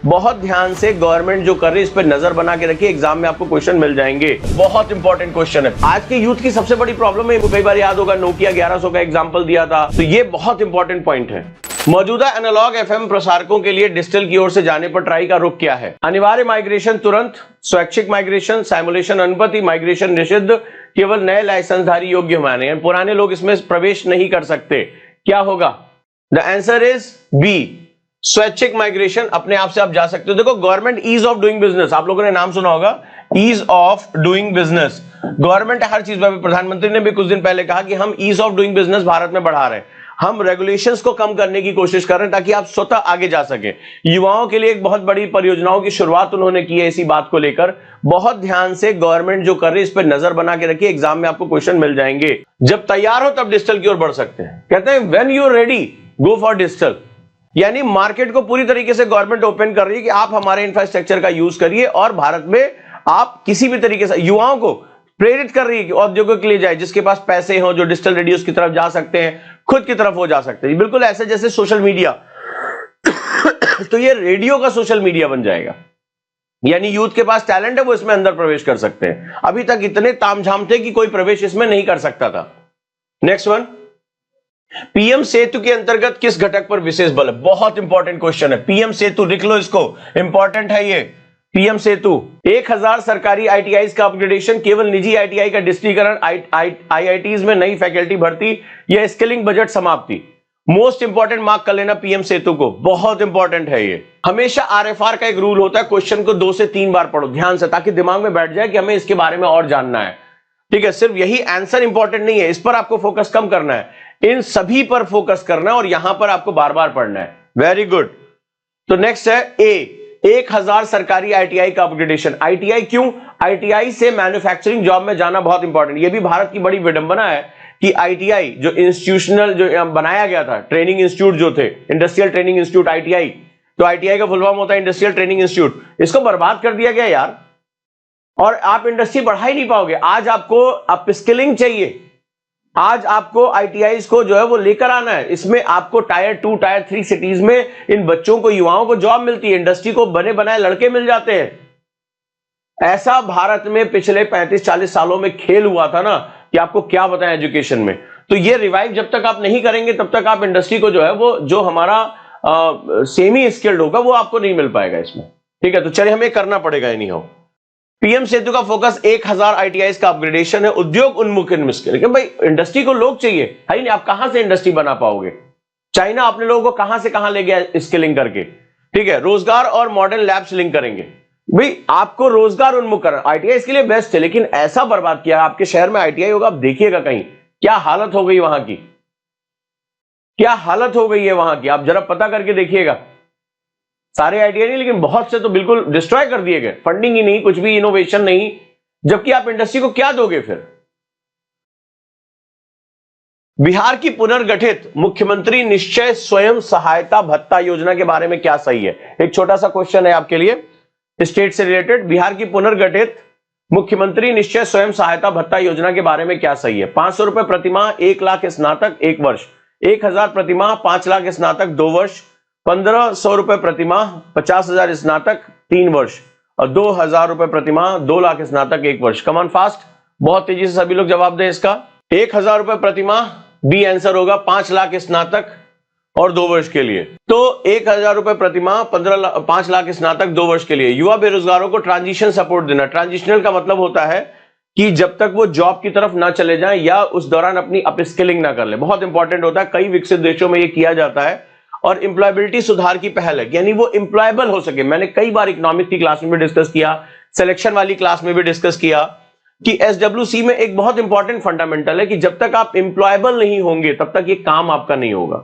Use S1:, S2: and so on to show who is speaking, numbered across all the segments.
S1: बहुत ध्यान से गवर्नमेंट जो कर रही है इस पर नजर बना के रखिए, एग्जाम में आपको क्वेश्चन मिल जाएंगे। बहुत इंपॉर्टेंट क्वेश्चन है। आज के यूथ की सबसे बड़ी प्रॉब्लम है, कई बार याद होगा नोकिया 1100 का एग्जांपल दिया था, तो ये बहुत इंपॉर्टेंट पॉइंट है। मौजूदा एनालॉग एफएम प्रसारकों के लिए डिजिटल की ओर से जाने पर ट्राई का रुख क्या है? अनिवार्य माइग्रेशन तुरंत, स्वैच्छिक माइग्रेशन, साइमुलेशन अनुमति, माइग्रेशन निषिद्ध, केवल नए लाइसेंसधारी योग्य माने, पुराने लोग इसमें प्रवेश नहीं कर सकते। क्या होगा? द आंसर इज बी, स्वैच्छिक माइग्रेशन, अपने आप से आप जा सकते हो। देखो government ease of doing business, आप लोगों ने नाम सुना होगा, ease of doing business. Government हर चीज में, प्रधानमंत्री ने भी कुछ दिन पहले कहा कि हम ease of doing business Bharat में बढ़ा रहे हैं, हम रेगुलेशंस को कम करने की कोशिश कर रहे हैं ताकि आप स्वतः आगे जा सके। युवाओं के लिए एक बहुत बड़ी परियोजनाओं की शुरुआत उन्होंने की है इसी बात को लेकर। बहुत ध्यान से गवर्नमेंट जो कर रही है इस पर नजर बना के रखिए, एग्जाम में आपको क्वेश्चन मिल जाएंगे। जब तैयार हो तब डिजिटल की ओर बढ़ सकते हैं। कहते हैं when you are ready go for digital, यानी मार्केट को पूरी तरीके से गवर्नमेंट ओपन कर रही है कि आप हमारे इंफ्रास्ट्रक्चर का यूज करिए और भारत में आप किसी भी तरीके से युवाओं को प्रेरित कर रही है कि औद्योगिकों के लिए जाए, जिसके पास पैसे हो, जो डिजिटल रेडियोस की तरफ जा सकते हैं, खुद की तरफ वो जा सकते हैं। बिल्कुल ऐसे जैसे सोशल मीडिया तो ये रेडियो का सोशल मीडिया बन जाएगा, यानी यूथ के पास टैलेंट है वो इसमें अंदर प्रवेश कर सकते हैं। अभी तक इतने तामझाम थे कि कोई प्रवेश इसमें नहीं कर सकता था। नेक्स्ट वन, पीएम सेतु के अंतर्गत किस घटक पर विशेष बल है? बहुत इंपॉर्टेंट क्वेश्चन है। पीएम सेतु लिख लो इसको, इंपॉर्टेंट है ये। पीएम सेतु 1000 सरकारी आईटीआईज का अपग्रेडेशन, केवल निजी आईटीआई का डिजिटलीकरण, आईआईटीज में नई फैकल्टी भर्ती या स्किलिंग बजट समाप्ति। मोस्ट इंपॉर्टेंट मार्क कर लेना पीएम सेतु को, बहुत इंपॉर्टेंट है ये। हमेशा आरएफआर का एक रूल होता है, क्वेश्चन को 2 से 3 बार पढ़ो ध्यान से, ताकि दिमाग में बैठ जाए कि हमें इसके बारे में और जानना है। ठीक है, सिर्फ यही आंसर इंपॉर्टेंट नहीं है, इस पर आपको फोकस कम करना है, इन सभी पर फोकस करना है और यहां पर आपको बार बार पढ़ना है। Very good. तो नेक्स्ट है ए, 1000 सरकारी आईटीआई का अपग्रेडेशन। आईटीआई क्यों? आईटीआई से मैन्युफैक्चरिंग जॉब में जाना बहुत इंपॉर्टेंट। ये भी भारत की बड़ी विडंबना है कि आईटीआई जो इंस्टीट्यूशनल जो बनाया गया था, ट्रेनिंग इंस्टीट्यूट जो थे, इंडस्ट्रियल ट्रेनिंग इंस्टीट्यूट आईटीआई, तो आईटीआई का फुल फॉर्म होता है इंडस्ट्रियल ट्रेनिंग इंस्टीट्यूट, इसको बर्बाद कर दिया गया यार, और आप इंडस्ट्री बढ़ा ही नहीं पाओगे। आज आपको अपस्किलिंग चाहिए, आज आपको आईटीआईज को जो है वो लेकर आना है। इसमें आपको टायर 2 टायर 3 सिटीज में इन बच्चों को, युवाओं को जॉब मिलती है, इंडस्ट्री को बने बनाए लड़के मिल जाते हैं। ऐसा भारत में पिछले 35-40 सालों में खेल हुआ था ना कि आपको क्या बताएं एजुकेशन में। तो ये रिवाइव जब तक आप नहीं करेंगे तब तक आप इंडस्ट्री को जो है वो, जो हमारा सेमी स्किल्ड होगा वो आपको नहीं मिल पाएगा इसमें। ठीक है, तो चलिए हमें करना पड़ेगा एनी हाउ। पीएम सेतु का फोकस 1000 आईटीआई का अपग्रेडेशन है, उद्योग उन्मुख इन्वेस्टमेंट। लेकिन भाई इंडस्ट्री को लोग चाहिए है ही नहीं, आप कहां से इंडस्ट्री बना पाओगे? चाइना अपने लोगों को कहां से कहां ले गया स्किलिंग करके। ठीक है, रोजगार और मॉडर्न लैब्स लिंक करेंगे। भाई आपको रोजगार उन्मुख करना, आईटीआई इसके लिए बेस्ट है, लेकिन ऐसा बर्बाद किया। आपके शहर में आईटीआई होगा, आप देखिएगा कहीं क्या हालत हो गई वहां की, क्या हालत हो गई है वहां की, आप जरा पता करके देखिएगा। सारे आईटीआई नहीं, लेकिन बहुत से तो बिल्कुल डिस्ट्रॉय कर दिए गए, फंडिंग ही नहीं, कुछ भी इनोवेशन नहीं, जबकि आप इंडस्ट्री को क्या दोगे फिर? बिहार की पुनर्गठित मुख्यमंत्री निश्चय स्वयं सहायता भत्ता योजना के बारे में क्या सही है? एक छोटा सा क्वेश्चन है आपके लिए, स्टेट से रिलेटेड। बिहार की पुनर्गठित मुख्यमंत्री निश्चय स्वयं सहायता भत्ता योजना के बारे में क्या सही है? 500 रुपए प्रतिमाह 1 लाख स्नातक 1 वर्ष, 1000 प्रतिमाह 5 लाख स्नातक 2 वर्ष, 1500 रुपए प्रतिमाह 50,000 स्नातक 3 वर्ष, और 2000 रुपए प्रतिमाह 2 लाख स्नातक 1 वर्ष। कमान फास्ट, बहुत तेजी से सभी लोग जवाब दें इसका। 1000 रुपए प्रतिमाह बी आंसर होगा, 5 लाख स्नातक और 2 वर्ष के लिए। तो 1000 रुपए प्रतिमाह 5 लाख स्नातक 2 वर्ष के लिए। युवा बेरोजगारों को ट्रांजिशन सपोर्ट देना। ट्रांजिशनल का मतलब होता है कि जब तक वो जॉब की तरफ ना चले जाएं या उस दौरान अपनी अपस्किलिंग ना कर ले, बहुत इंपॉर्टेंट होता है। कई विकसित देशों में ये किया जाता है और एम्प्लॉयबिलिटी सुधार की पहल है, यानी वो एम्प्लॉयबल हो सके। मैंने कई बार इकोनॉमिक्स की क्लास में भी डिस्कस किया, सिलेक्शन वाली क्लास में भी डिस्कस किया कि एसडब्ल्यूसी में एक बहुत इंपॉर्टेंट फंडामेंटल है कि जब तक आप एम्प्लॉयबल नहीं होंगे तब तक ये काम आपका नहीं होगा।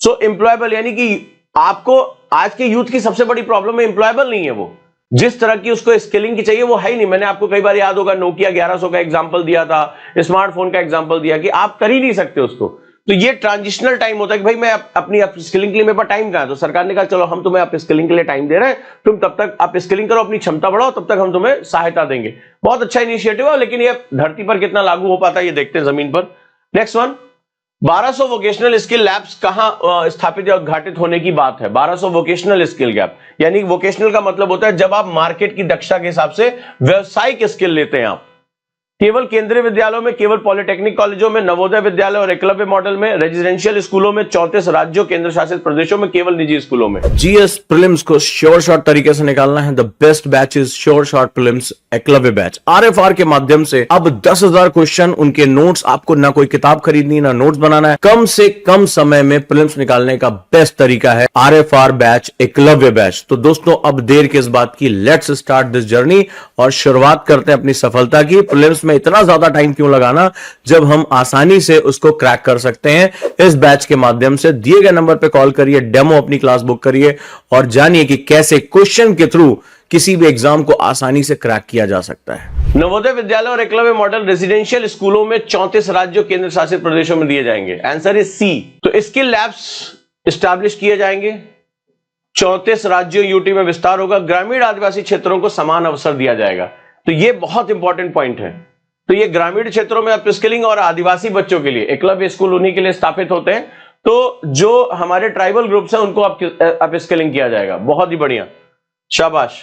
S1: सो एम्प्लॉयबल यानी कि आपको, आज के यूथ की सबसे बड़ी प्रॉब्लम है एम्प्लॉयबल नहीं है वो, जिस तरह की उसको स्किलिंग की चाहिए वो है ही नहीं। मैंने आपको कई बार याद होगा नोकिया 1100 का एग्जांपल दिया था, स्मार्टफोन का एग्जांपल दिया कि आप कर ही नहीं सकते उसको। तो ये ट्रांजिशनल टाइम होता है कि भाई मैं अपनी अपस्किलिंग के लिए, मेरे पास टाइम कहां है, तो सरकार ने कहा चलो हम तुम्हें अपस्किलिंग के लिए टाइम दे रहे हैं, तुम तब तक अपस्किलिंग करो, अपनी क्षमता बढ़ाओ, तब तक हम तुम्हें सहायता देंगे। बहुत अच्छा इनिशिएटिव है, लेकिन ये धरती पर कितना लागू हो पाता है ये देखते हैं जमीन पर। Next one, 1200 vocational skill labs कहां स्थापित या उद्घाटित होने की बात है? 1200 वोकेशनल स्किल गैप, यानी वोकेशनल का मतलब होता है जब आप मार्केट की दक्षता के हिसाब से व्यावसायिक स्किल लेते हैं आप। केवल केंद्रीय विद्यालयों में, केवल पॉलिटेक्निक कॉलेजों में, नवोदय विद्यालय और एकलव्य मॉडल में, रेजिडेंशियल स्कूलों में, 34 राज्यों केंद्र शासित प्रदेशों में, केवल निजी स्कूलों में। जीएस प्रीलिम्स को श्योर शॉर्ट तरीके से निकालना है, the best batch is sure short prelims Eklavya batch. RFR के माध्यम से अब 10,000 क्वेश्चन, उनके नोट्स, आपको ना कोई किताब खरीदनी ना नोट्स बनाना है, कम से कम समय में प्रीलिम्स निकालने का बेस्ट तरीका है आरएफआर बैच, एकलव्य बैच। तो दोस्तों अब देर किस बात की, लेट्स स्टार्ट दिस जर्नी और शुरुआत करते हैं अपनी सफलता की। प्रीलिम्स में इतना ज्यादा टाइम क्यों लगाना जब हम आसानी से उसको क्रैक कर सकते हैं इस बैच के माध्यम से। दिए गए नंबर पे कॉल करिए, डेमो अपनी क्लास बुक करिए और जानिए कि कैसे क्वेश्चन के थ्रू किसी भी एग्जाम को आसानी से क्रैक किया जा सकता है। नवोदय विद्यालय और एकलव्य मॉडल रेजिडेंशियल स्कूलों में 34 राज्यों केंद्र शासित प्रदेशों में दिए जाएंगे। Answer is C. तो स्किल लैब्स स्टैब्लिश किए जाएंगे, 34 राज्यों यूटी में विस्तार होगा, ग्रामीण आदिवासी क्षेत्रों को समान अवसर दिया जाएगा। तो ये बहुत इंपॉर्टेंट पॉइंट है। तो ये ग्रामीण क्षेत्रों में अपस्किलिंग और आदिवासी बच्चों के लिए एकलव्य स्कूल उन्हीं के लिए स्थापित होते हैं। तो जो हमारे ट्राइबल ग्रुप्स हैं उनको अपस्किलिंग किया जाएगा। बहुत ही बढ़िया, शाबाश।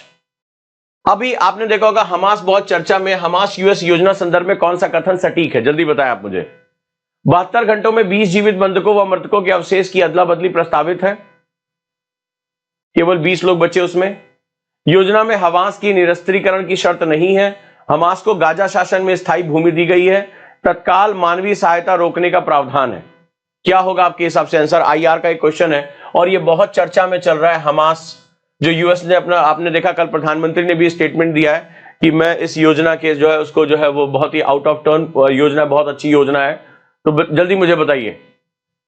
S1: अभी आपने देखा होगा हमास बहुत चर्चा में, हमास यूएस योजना संदर्भ में कौन सा कथन सटीक है? जल्दी बताएं आप मुझे। 72 घंटों में 20 जीवित बंधकों व मृतकों के अवशेष की अदला बदली प्रस्तावित है, केवल 20 लोग बचे उसमें। योजना में हमास की निरस्त्रीकरण की शर्त नहीं है। हमास को गाजा शासन में स्थायी भूमि दी गई है। तत्काल मानवीय सहायता रोकने का प्रावधान है। क्या होगा आपके हिसाब से आंसर? आईआर का एक क्वेश्चन है और ये बहुत चर्चा में चल रहा है। हमास जो यूएस ने अपना, आपने देखा कल प्रधानमंत्री ने भी स्टेटमेंट दिया है कि मैं इस योजना के जो है उसको जो है वो बहुत ही आउट ऑफ टर्न योजना, बहुत अच्छी योजना है। तो जल्दी मुझे बताइए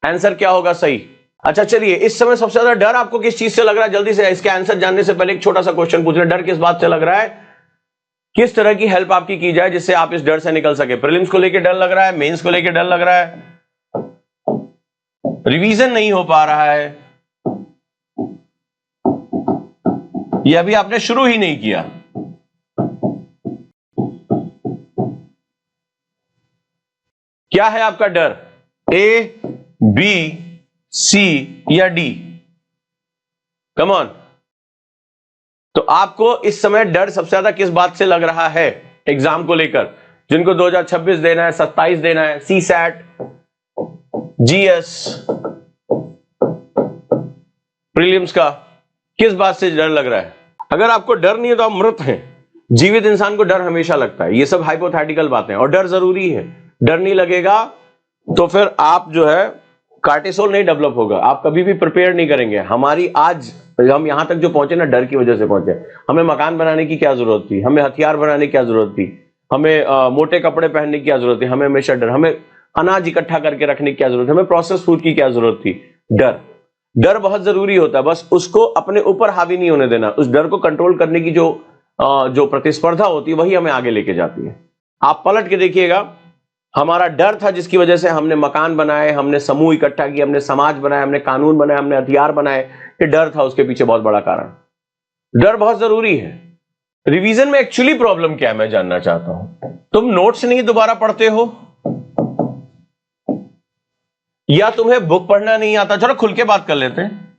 S1: आंसर क्या होगा सही। अच्छा चलिए, इस समय सबसे ज्यादा डर आपको किस चीज से लग रहा है? जल्दी से इसके आंसर जानने से पहले एक छोटा सा क्वेश्चन पूछ रहे हैं, डर किस बात से लग रहा है? किस तरह की हेल्प आपकी की जाए जिससे आप इस डर से निकल सके? प्रीलिम्स को लेकर डर लग रहा है, मेंस को लेकर डर लग रहा है, रिवीजन नहीं हो पा रहा है, या अभी आपने शुरू ही नहीं किया? क्या है आपका डर? ए, बी, सी या डी? Come on. तो आपको इस समय डर सबसे ज्यादा किस बात से लग रहा है एग्जाम को लेकर? जिनको 2026 देना है, 27 देना है, सी सैट, जीएस, प्रीलिम्स का, किस बात से डर लग रहा है? अगर आपको डर नहीं है तो आप मृत हैं। जीवित इंसान को डर हमेशा लगता है। ये सब हाइपोथेटिकल बातें, और डर जरूरी है। डर नहीं लगेगा तो फिर आप जो है कार्टिसोल नहीं डेवलप होगा, आप कभी भी प्रिपेयर नहीं करेंगे। हमारी आज हम यहां तक जो पहुंचे ना, डर की वजह से पहुंचे। हमें मकान बनाने की क्या जरूरत थी? हमें हथियार बनाने की क्या जरूरत थी? हमें मोटे कपड़े पहनने की क्या जरूरत थी? हमें हमेशा डर। हमें अनाज इकट्ठा करके रखने की क्या जरूरत है? हमें प्रोसेस फूड की क्या जरूरत थी? डर। डर बहुत जरूरी होता है, बस उसको अपने ऊपर हावी नहीं होने देना। उस डर को कंट्रोल करने की जो प्रतिस्पर्धा होती है वही हमें आगे लेके जाती है। आप पलट के देखिएगा, हमारा डर था जिसकी वजह से हमने मकान बनाए, हमने समूह इकट्ठा किए, हमने समाज बनाए, हमने कानून बनाए, हमने हथियार बनाए। ये डर था उसके पीछे बहुत बड़ा कारण। डर बहुत जरूरी है। रिवीजन में एक्चुअली प्रॉब्लम क्या है मैं जानना चाहता हूं। तुम नोट्स नहीं दोबारा पढ़ते हो, या तुम्हें बुक पढ़ना नहीं आता, चलो खुल के बात कर लेते हैं,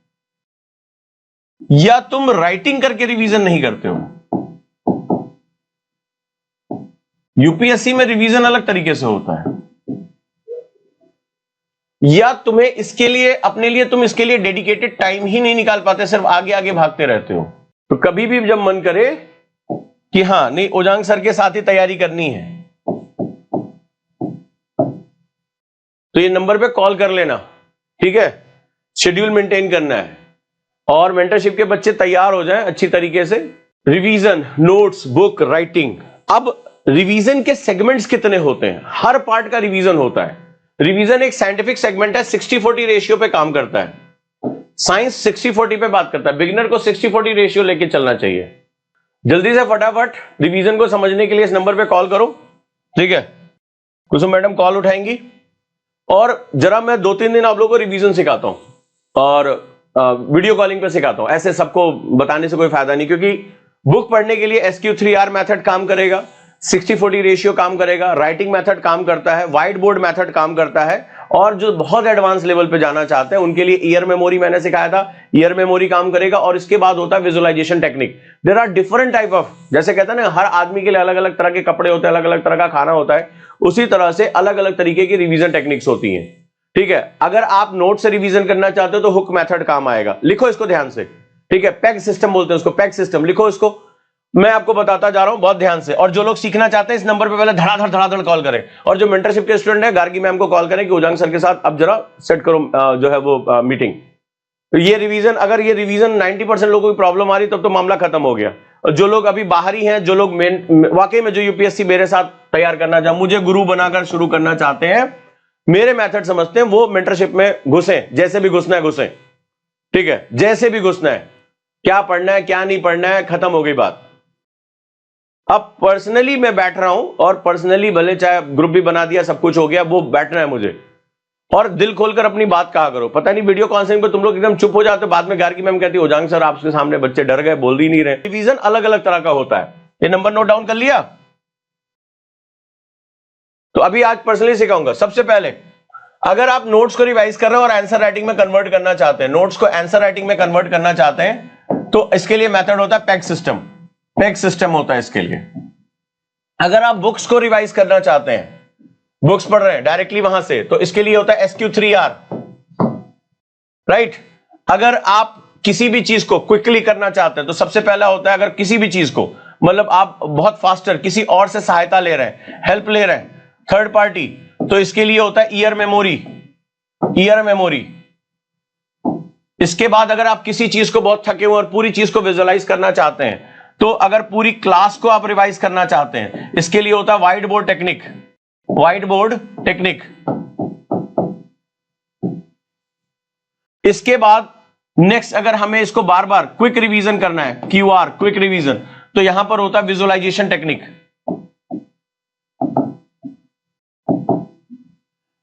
S1: या तुम राइटिंग करके रिवीजन नहीं करते हो। यूपीएससी में रिवीजन अलग तरीके से होता है। या तुम्हें इसके लिए, अपने लिए तुम इसके लिए डेडिकेटेड टाइम ही नहीं निकाल पाते, सिर्फ आगे आगे भागते रहते हो। तो कभी भी जब मन करे कि हां नहीं, ओजांग सर के साथ ही तैयारी करनी है, तो ये नंबर पे कॉल कर लेना, ठीक है? शेड्यूल मेंटेन करना है और मेंटरशिप के बच्चे तैयार हो जाएं अच्छी तरीके से। Revision, notes, book, writing. अब रिवीजन के सेगमेंट्स कितने होते हैं? हर पार्ट का रिवीजन होता है। रिवीजन एक साइंटिफिक सेगमेंट है, 60-40 रेशियो पे काम करता है। साइंस 60-40 पे बात करता है। बिगिनर को 60-40 रेशियो लेके चलना चाहिए। जल्दी से फटाफट रिवीजन को समझने के लिए इस नंबर पे कॉल करो, ठीक है? कुसुम मैडम कॉल उठाएंगी और जरा मैं 2-3 दिन आप लोगों को रिवीजन सिखाता हूं और वीडियो कॉलिंग पे सिखाता हूं। ऐसे सबको बताने से कोई फायदा नहीं, क्योंकि बुक पढ़ने के लिए SQ3R मेथड काम करेगा, 60-40 रेशियो काम करेगा, राइटिंग मेथड काम करता है, व्हाइट बोर्ड मेथड काम करता है, और जो बहुत एडवांस लेवल पे जाना चाहते हैं उनके लिए ईयर मेमोरी मैंने सिखाया था, ईयर मेमोरी काम करेगा। और इसके बाद होता है visualisation technique. There are different type of, जैसे कहते हैं ना हर आदमी के लिए अलग अलग तरह के कपड़े होते हैं, अलग अलग तरह का खाना होता है, उसी तरह से अलग अलग तरीके की रिवीजन टेक्निक्स होती हैं। ठीक है, अगर आप नोट से रिवीजन करना चाहते हो तो हुक मेथड काम आएगा, लिखो इसको ध्यान से। ठीक है, पैक सिस्टम बोलते हैं उसको, पैक सिस्टम लिखो इसको, मैं आपको बताता जा रहा हूं बहुत ध्यान से। और जो लोग सीखना चाहते हैं इस नंबर पे पहले धड़ाधड़ कॉल करें, और जो मेंटरशिप के स्टूडेंट है गार्गी मैम को कॉल करें कि उजांग सर के साथ अब जरा सेट करो जो है वो मीटिंग। तो ये रिवीजन, अगर ये रिवीजन 90% लोगों की प्रॉब्लम आ रही तब तो मामला खत्म हो गया। और जो लोग अभी बाहरी हैं, जो लोग वाकई में जो यूपीएससी मेरे साथ तैयार करना चाहते, मुझे गुरु बनाकर शुरू करना चाहते हैं, मेरे मेथड समझते हैं, वो मेंटरशिप में घुसे, जैसे भी घुसना है घुसे। ठीक है, जैसे भी घुसना है, क्या पढ़ना है क्या नहीं पढ़ना है, खत्म हो गई बात। अब पर्सनली मैं बैठ रहा हूं, और पर्सनली भले चाहे ग्रुप भी बना दिया, सब कुछ हो गया, वो बैठना है मुझे, और दिल खोलकर अपनी बात कहा करो। पता नहीं वीडियो कॉन्फ्रेंसिंग पे तुम लोग एकदम चुप हो जाते हो, बाद में गार्गी मैम कहती है उजांग सर आपके सामने बच्चे डर गए, बोल ही नहीं रहे। रिवीजन अलग अलग तरह का होता है, ये नंबर नोट डाउन कर लिया। तो अभी आज पर्सनली सिखाऊंगा। सबसे पहले अगर आप नोट्स को रिवाइज कर रहे हो और आंसर राइटिंग में कन्वर्ट करना चाहते हैं, नोट्स को आंसर राइटिंग में कन्वर्ट करना चाहते हैं, तो इसके लिए मेथड होता है पैक सिस्टम। पैक सिस्टम होता है इसके लिए। अगर आप बुक्स को रिवाइज करना चाहते हैं, बुक्स पढ़ रहे हैं डायरेक्टली वहां से, तो इसके लिए होता है SQ3R, राइट। अगर आप किसी भी चीज को क्विकली करना चाहते हैं तो सबसे पहला होता है, अगर किसी भी चीज को मतलब आप बहुत फास्टर किसी और से सहायता ले रहे हैं, हेल्प ले रहे हैं, थर्ड पार्टी, तो इसके लिए होता है ईयर मेमोरी। Year memory. इसके बाद अगर आप किसी चीज को बहुत थके हुए और पूरी चीज को विजुअलाइज करना चाहते हैं, तो अगर पूरी क्लास को आप रिवाइज करना चाहते हैं, इसके लिए होता है white board technique. White board technique. इसके बाद नेक्स्ट, अगर हमें इसको बार बार क्विक रिवीजन करना है, QR क्विक रिवीजन, तो यहां पर होता है विजुअलाइजेशन टेक्निक।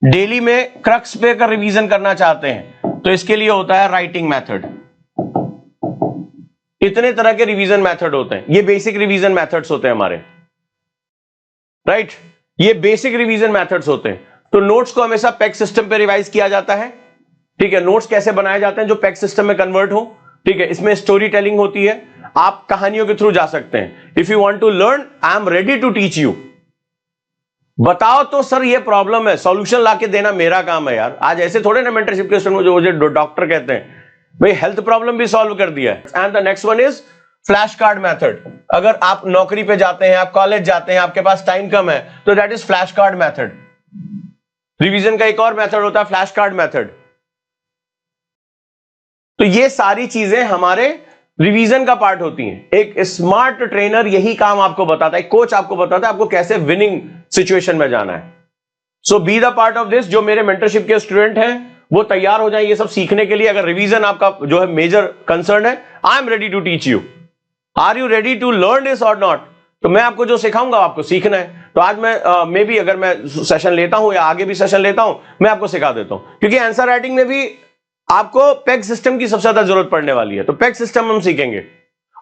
S1: डेली में क्रक्स पे का रिवीजन करना चाहते हैं तो इसके लिए होता है राइटिंग मेथड। इतने तरह के रिवीजन मेथड होते हैं, ये बेसिक रिवीजन मेथड्स होते हैं हमारे, राइट। ये बेसिक रिवीजन मेथड्स होते हैं। तो नोट्स को हमेशा पैक सिस्टम पे रिवाइज किया जाता है। ठीक है, नोट्स कैसे बनाए जाते हैं जो पैक सिस्टम में कन्वर्ट हो। ठीक है, इसमें स्टोरी टेलिंग होती है, आप कहानियों के थ्रू जा सकते हैं। If you want to learn, I am ready to teach you. बताओ तो सर ये प्रॉब्लम है, सॉल्यूशन लाके देना मेरा काम है यार। आज ऐसे थोड़े ना मेंटरशिप के स्टूडेंट जो डॉक्टर कहते हैं, भाई हेल्थ प्रॉब्लम भी सॉल्व कर दिया है। And the next one is flash card method. अगर आप नौकरी पे जाते हैं, आप कॉलेज जाते हैं, आपके पास टाइम कम है, तो that is flash card method. Revision का एक और मेथड होता है फ्लैश कार्ड मेथड। तो ये सारी चीजें हमारे रिवीजन का पार्ट होती हैं। एक स्मार्ट ट्रेनर यही काम आपको बताता है, कोच आपको बताता है आपको कैसे विनिंग सिचुएशन में जाना है। So be the part of this. जो मेरे मेंटरशिप के स्टूडेंट हैं वो तैयार हो जाए ये सब सीखने के लिए। अगर रिवीजन आपका जो है मेजर कंसर्न है, I am ready to teach you. Are you ready to learn this or not? तो मैं आपको जो सिखाऊंगा आपको सीखना है। तो आज मैं भी अगर मैं सेशन लेता हूं या आगे भी सेशन लेता हूं, मैं आपको सिखा देता हूं, क्योंकि आंसर राइटिंग में भी आपको पैक सिस्टम की सबसे ज्यादा जरूरत पड़ने वाली है। तो पैक सिस्टम हम सीखेंगे,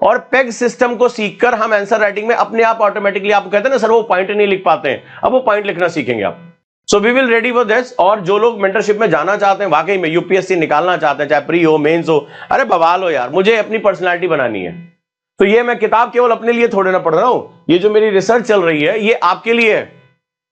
S1: और पैक सिस्टम को सीखकर हम आंसर राइटिंग में अपने आप ऑटोमेटिकली, आप कहते हैं ना सर वो पॉइंट नहीं लिख पाते हैं, अब वो पॉइंट लिखना सीखेंगे आप। So we will ready for this. और जो लोग मेंटरशिप में जाना चाहते हैं, वाकई में यूपीएससी निकालना चाहते हैं, चाहे प्री हो मेंस हो, अरे बवाल हो यार, मुझे अपनी पर्सनालिटी बनानी है, तो ये मैं किताब केवल अपने लिए थोड़े ना पढ़ रहा हूं, ये जो मेरी रिसर्च चल रही है ये आपके लिए है।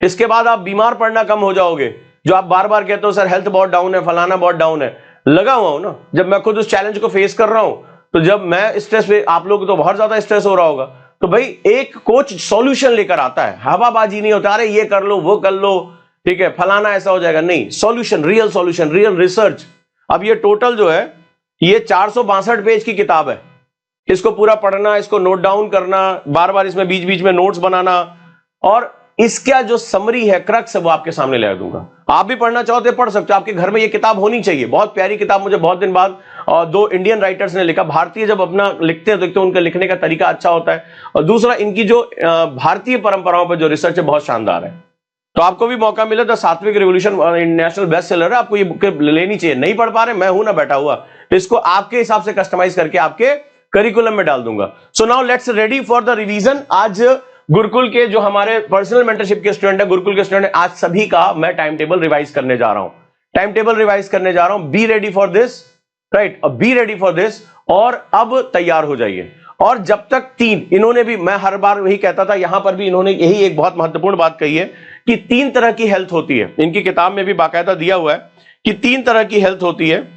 S1: इसके बाद आप बीमार पड़ना कम हो जाओगे। जो आप बार बार कहते हो सर हेल्थ बहुत डाउन है, फलाना बहुत डाउन है, लगा हुआ हूं ना। जब मैं खुद उस चैलेंज को फेस कर रहा हूं, तो जब मैं स्ट्रेस पे, आप लोग तो बहुत ज्यादा स्ट्रेस हो रहा होगा, तो भाई एक कोच सॉल्यूशन लेकर आता है, हवाबाजी नहीं होता, अरे ये कर लो वो कर लो, ठीक है फलाना ऐसा हो जाएगा, नहीं, सॉल्यूशन, रियल रिसर्च। अब ये टोटल जो है ये 462 पेज की किताब है। इसको पूरा पढ़ना, इसको नोट डाउन करना, बार बार इसमें बीच बीच में नोट्स बनाना, और इसका जो समरी है, क्रक्स है, वो आपके सामने ले दूंगा। आप भी पढ़ना चाहो तो पढ़ सकते हो, आपके घर में ये किताब होनी चाहिए। बहुत प्यारी किताब, मुझे बहुत दिन बाद दो इंडियन राइटर्स ने लिखा। भारतीय जब अपना लिखते हैं तो उनका लिखने का तरीका अच्छा होता है, और दूसरा इनकी जो भारतीय परंपराओं पर जो रिसर्च है बहुत शानदार है। तो आपको भी मौका मिले तो सात्विक रिवॉल्यूशन इंटरनेशनल बेस्ट सेलर है, आपको ये बुक लेनी चाहिए। नहीं पढ़ पा रहे, मैं हूं ना बैठा हुआ, तो इसको आपके हिसाब से कस्टमाइज करके आपके करिकुलम में डाल दूंगा। So now let's ready for the revision. आज गुरुकुल के जो हमारे पर्सनल मेंटरशिप के स्टूडेंट है, गुरुकुल के स्टूडेंट है, आज सभी का मैं टाइम टेबल रिवाइज करने जा रहा हूं। टाइम टेबल रिवाइज करने जा रहा हूं, B ready for this, right, B ready for this, और अब तैयार हो जाइए। और जब तक तीन, इन्होंने भी, मैं हर बार वही कहता था, यहां पर भी इन्होंने यही एक बहुत महत्वपूर्ण बात कही है कि 3 तरह की हेल्थ होती है, इनकी किताब में भी बाकायदा दिया हुआ है कि 3 तरह की हेल्थ होती है,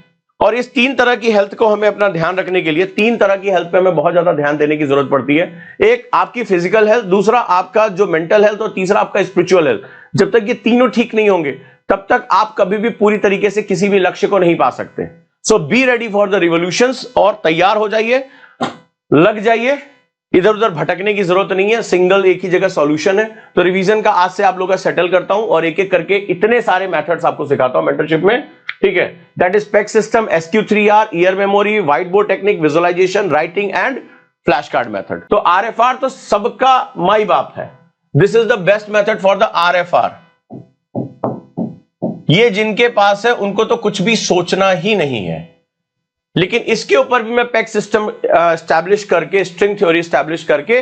S1: और इस 3 तरह की हेल्थ को हमें अपना ध्यान रखने के लिए 3 तरह की हेल्थ पे हमें बहुत ज्यादा ध्यान देने की जरूरत पड़ती है। एक आपकी फिजिकल हेल्थ, दूसरा आपका जो मेंटल हेल्थ, और तीसरा आपका स्पिरिचुअल हेल्थ। जब तक ये तीनों ठीक नहीं होंगे तब तक आप कभी भी पूरी तरीके से किसी भी लक्ष्य को नहीं पा सकते। So be ready for the revolutions, और तैयार हो जाइए, लग जाइए, इधर उधर भटकने की जरूरत नहीं है, सिंगल एक ही जगह सॉल्यूशन है। तो रिवीजन का आज से आप लोगों का सेटल करता हूं और एक एक करके इतने सारे मेथड्स आपको सिखाता हूं मेंटरशिप में, ठीक है। That is peg system, SQ3R, ear memory, white board technique, visualisation, writing and flash card method. तो RFR तो सबका माई बाप है, this is the best method for the RFR। ये जिनके पास है उनको तो कुछ भी सोचना ही नहीं है। लेकिन इसके ऊपर भी मैं पेक सिस्टम एस्टैब्लिश करके, स्ट्रिंग थ्योरी एस्टैब्लिश करके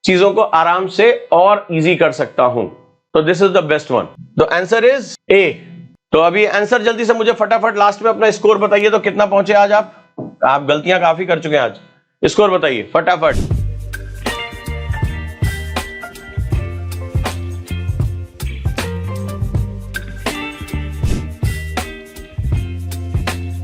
S1: चीजों को आराम से और इजी कर सकता हूं। तो this is the best one. The answer is a. तो अभी आंसर जल्दी से मुझे फटाफट लास्ट में अपना स्कोर बताइए, तो कितना पहुंचे आज आप गलतियां काफी कर चुके हैं आज, स्कोर बताइए फटाफट।